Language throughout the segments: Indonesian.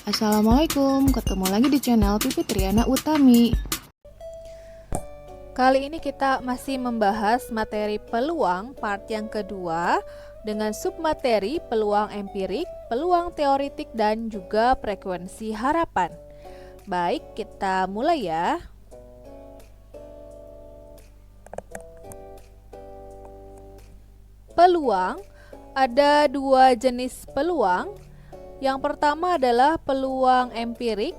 Assalamualaikum, ketemu lagi di channel Pipi Triana Utami. Kali ini kita masih membahas materi peluang part yang kedua dengan submateri peluang empirik, peluang teoritik, dan juga frekuensi harapan. Baik, kita mulai ya. Peluang, ada dua jenis peluang. Yang pertama adalah peluang empirik,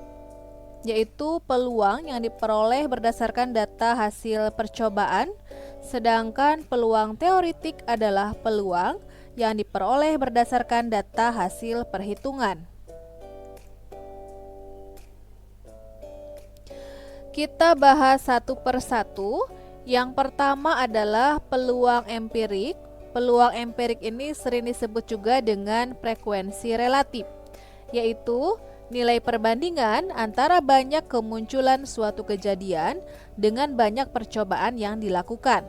yaitu peluang yang diperoleh berdasarkan data hasil percobaan, sedangkan peluang teoritik adalah peluang yang diperoleh berdasarkan data hasil perhitungan. Kita bahas satu persatu. Yang pertama adalah peluang empirik. Peluang empirik ini sering disebut juga dengan frekuensi relatif, yaitu nilai perbandingan antara banyak kemunculan suatu kejadian dengan banyak percobaan yang dilakukan.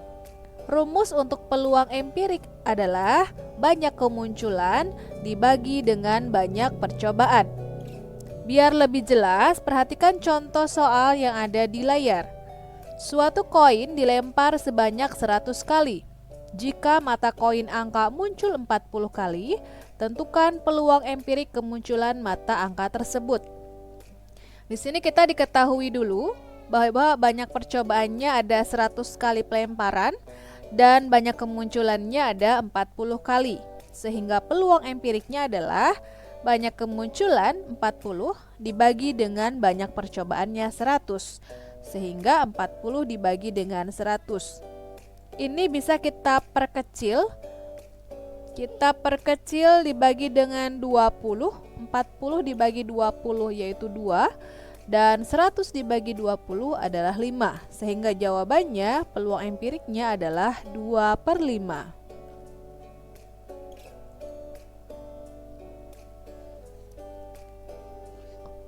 Rumus untuk peluang empirik adalah banyak kemunculan dibagi dengan banyak percobaan. Biar lebih jelas, perhatikan contoh soal yang ada di layar. Suatu koin dilempar sebanyak 100 kali. Jika mata koin angka muncul 40 kali, tentukan peluang empirik kemunculan mata angka tersebut. Di sini kita diketahui dulu bahwa banyak percobaannya ada 100 kali pelemparan dan banyak kemunculannya ada 40 kali. Sehingga peluang empiriknya adalah banyak kemunculan 40 dibagi dengan banyak percobaannya 100. Sehingga 40 dibagi dengan 100. Ini bisa kita perkecil. Kita perkecil dibagi dengan 20, 40 dibagi 20 yaitu 2, dan 100 dibagi 20 adalah 5. Sehingga jawabannya peluang empiriknya adalah 2/5.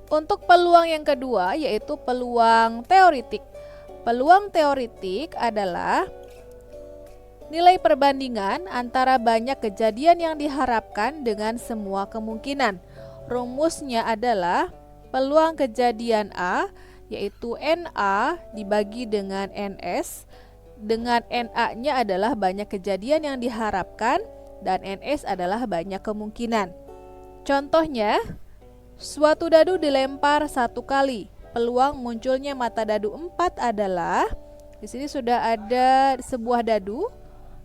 Untuk peluang yang kedua yaitu peluang teoritik. Peluang teoritik adalah nilai perbandingan antara banyak kejadian yang diharapkan dengan semua kemungkinan. Rumusnya adalah peluang kejadian A, yaitu NA dibagi dengan NS, dengan NA-nya adalah banyak kejadian yang diharapkan dan NS adalah banyak kemungkinan. Contohnya, suatu dadu dilempar 1 kali. Peluang munculnya mata dadu 4 adalah, di sini sudah ada sebuah dadu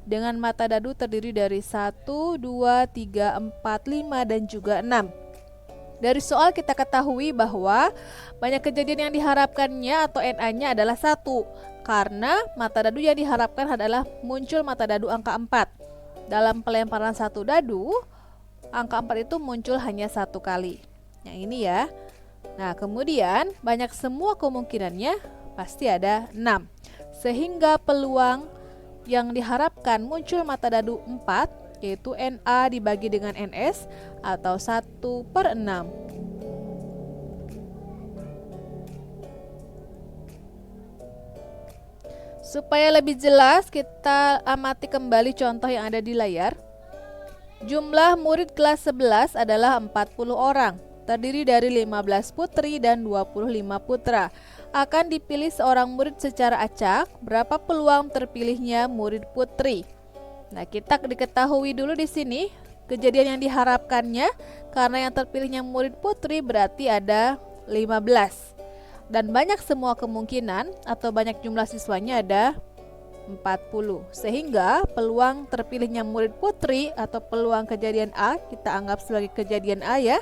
dengan mata dadu terdiri dari 1, 2, 3, 4, 5, dan juga 6. Dari soal kita ketahui bahwa banyak kejadian yang diharapkannya atau NA-nya adalah 1, karena mata dadu yang diharapkan adalah muncul mata dadu angka 4. Dalam pelemparan satu dadu, angka 4 itu muncul hanya 1 kali. Yang ini ya. Nah, kemudian banyak semua kemungkinannya pasti ada 6. Sehingga peluang yang diharapkan muncul mata dadu 4 yaitu NA dibagi dengan NS atau 1/6. Supaya lebih jelas, kita amati kembali contoh yang ada di layar. Jumlah murid kelas 11 adalah 40 orang, terdiri dari 15 putri dan 25 putra. Akan dipilih seorang murid secara acak, berapa peluang terpilihnya murid putri. Nah, kita diketahui dulu di sini kejadian yang diharapkannya, karena yang terpilihnya murid putri berarti ada 15. Dan banyak semua kemungkinan atau banyak jumlah siswanya ada 40. Sehingga peluang terpilihnya murid putri atau peluang kejadian A kita anggap sebagai kejadian A ya,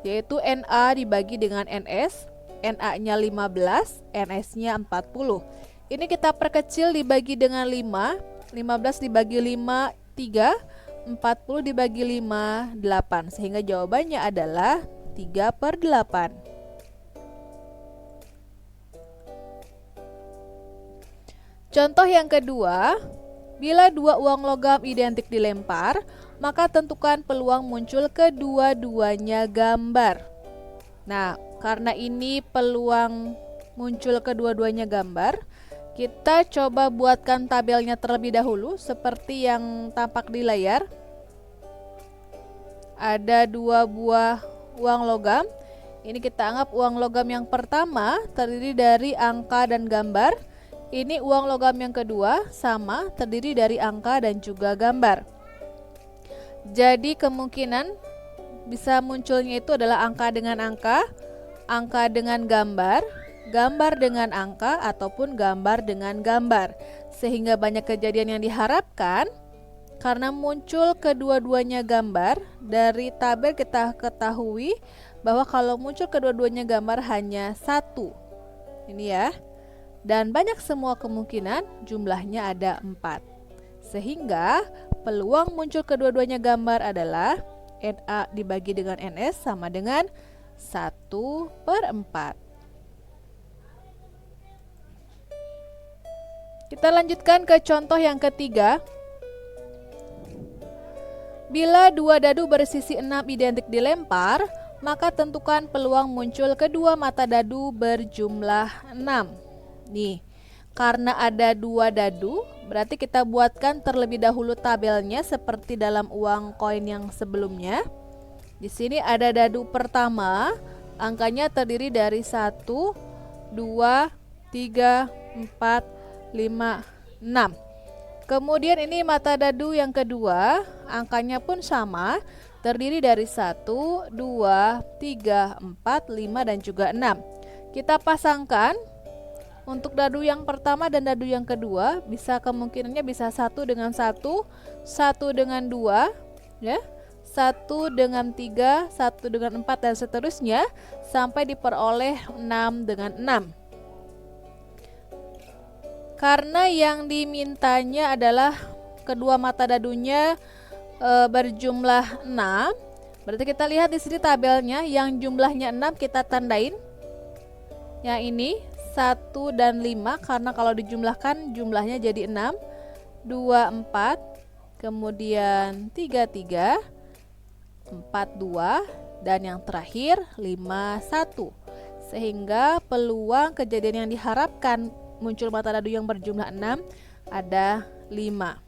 yaitu NA dibagi dengan NS. NA-nya 15, NS-nya 40. Ini kita perkecil dibagi dengan 5. 15 dibagi 5, 3. 40 dibagi 5, 8. Sehingga jawabannya adalah 3/8. Contoh yang kedua, bila dua uang logam identik dilempar, maka tentukan peluang muncul kedua-duanya gambar. Nah, karena ini peluang muncul kedua-duanya gambar, kita coba buatkan tabelnya terlebih dahulu seperti yang tampak di layar. Ada 2 buah uang logam Ini kita anggap uang logam yang pertama terdiri dari angka dan gambar. Ini uang logam yang kedua sama terdiri dari angka dan juga gambar. Jadi kemungkinan bisa munculnya itu adalah angka dengan angka dengan gambar, gambar dengan angka ataupun gambar dengan gambar. Sehingga banyak kejadian yang diharapkan karena muncul kedua-duanya gambar. Dari tabel kita ketahui bahwa kalau muncul kedua-duanya gambar hanya satu. Ini ya. Dan banyak semua kemungkinan jumlahnya ada 4. Sehingga peluang muncul kedua-duanya gambar adalah NA dibagi dengan NS sama dengan 1/4. Kita lanjutkan ke contoh yang ketiga. Bila dua dadu bersisi 6 identik dilempar, maka tentukan peluang muncul kedua mata dadu berjumlah 6. Nih, karena ada dua dadu, berarti kita buatkan terlebih dahulu tabelnya seperti dalam uang koin yang sebelumnya. Di sini ada dadu pertama, angkanya terdiri dari 1, 2, 3, 4, 5, 6. Kemudian ini mata dadu yang kedua, angkanya pun sama, terdiri dari 1, 2, 3, 4, 5, dan juga 6. Kita pasangkan untuk dadu yang pertama dan dadu yang kedua, bisa kemungkinannya bisa 1 dengan 1, 1 dengan 2, ya, 1 dengan 3, 1 dengan 4, dan seterusnya sampai diperoleh 6 dengan 6. Karena yang dimintanya adalah kedua mata dadunya berjumlah 6, berarti kita lihat di sini tabelnya yang jumlahnya 6 kita tandain. Yang ini 1 dan 5 karena kalau dijumlahkan jumlahnya jadi 6, 2, 4, kemudian 3, 3, 4, 2, dan yang terakhir 5, 1. Sehingga peluang kejadian yang diharapkan muncul mata dadu yang berjumlah 6 ada 5.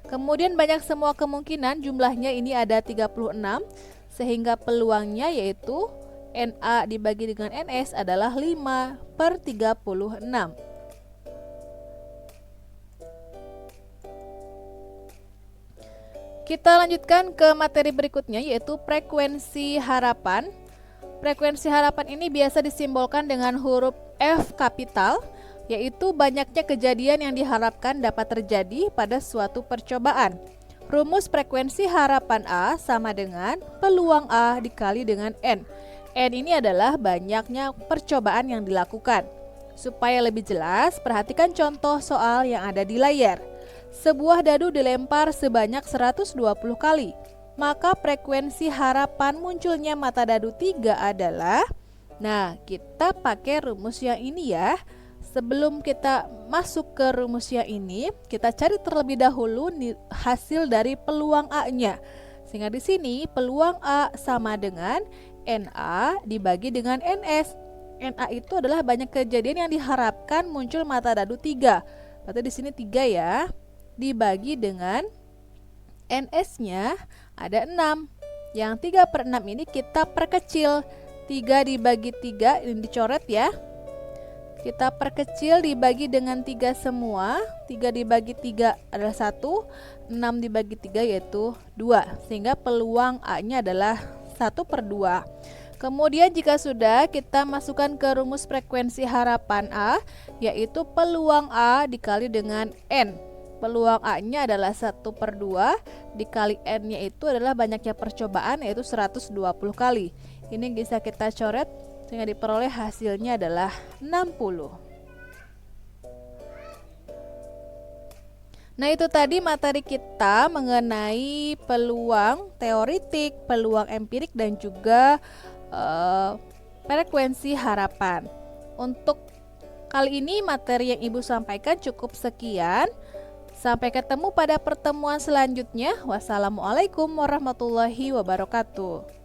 Kemudian banyak semua kemungkinan jumlahnya ini ada 36, sehingga peluangnya yaitu NA dibagi dengan NS adalah 5/36. Kita lanjutkan ke materi berikutnya yaitu frekuensi harapan. Frekuensi harapan ini biasa disimbolkan dengan huruf F kapital, yaitu banyaknya kejadian yang diharapkan dapat terjadi pada suatu percobaan. Rumus frekuensi harapan A sama dengan peluang A dikali dengan N. N ini adalah banyaknya percobaan yang dilakukan. Supaya lebih jelas, perhatikan contoh soal yang ada di layar. Sebuah dadu dilempar sebanyak 120 kali. Maka frekuensi harapan munculnya mata dadu 3 adalah, nah kita pakai rumus yang ini ya. Sebelum kita masuk ke rumus yang ini, kita cari terlebih dahulu hasil dari peluang A-nya. Sehingga di sini peluang A sama dengan NA dibagi dengan NS. NA itu adalah banyak kejadian yang diharapkan muncul mata dadu 3. Berarti di sini 3 ya. Dibagi dengan NS-nya ada 6. Yang 3/6 ini kita perkecil. 3 dibagi 3 ini dicoret ya. Kita perkecil dibagi dengan 3 semua. 3 dibagi 3 adalah 1. 6 dibagi 3 yaitu 2. Sehingga peluang A-nya adalah 1/2. Kemudian jika sudah, kita masukkan ke rumus frekuensi harapan A, yaitu peluang A dikali dengan N. Peluang A-nya adalah 1/2 dikali N-nya itu adalah banyaknya percobaan yaitu 120 kali. Ini bisa kita coret sehingga diperoleh hasilnya adalah 60. Nah, itu tadi materi kita mengenai peluang teoritik, peluang empirik, dan juga frekuensi harapan. Untuk kali ini materi yang Ibu sampaikan cukup sekian. Sampai ketemu pada pertemuan selanjutnya. Wassalamualaikum warahmatullahi wabarakatuh.